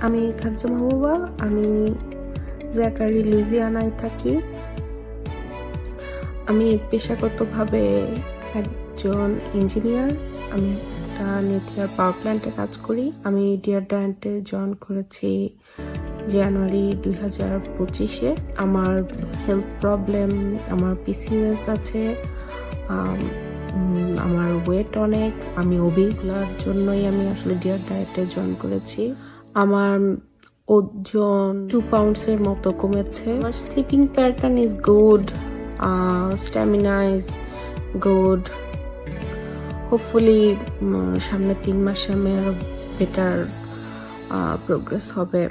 আমি খানজা মাহবুবা, আমি জ্যাকারি লুইজিয়ানায় থাকি। আমি পেশাগতভাবে একজন ইঞ্জিনিয়ার। আমি একটা নিউক্লিয়ার পাওয়ার প্ল্যান্টে কাজ করি। আমি ডিয়ারড্যান্টে জয়েন করেছি জানুয়ারি 2025-এ। আমার হেলথ প্রবলেম, আমার পিসিওএস আছে, আমার ওয়েট অনেক, আমি ওবেসলার জন্যই আমি আসলে ডিয়ার ডায়েটে জয়েন করেছি। আমার ওজন 2 পাউন্ডসের মতো কমেছে। আমার sleeping pattern is good, stamina is good. Hopefully সামনে 3 মাসে আমি আরো বেটার প্রোগ্রেস হবে।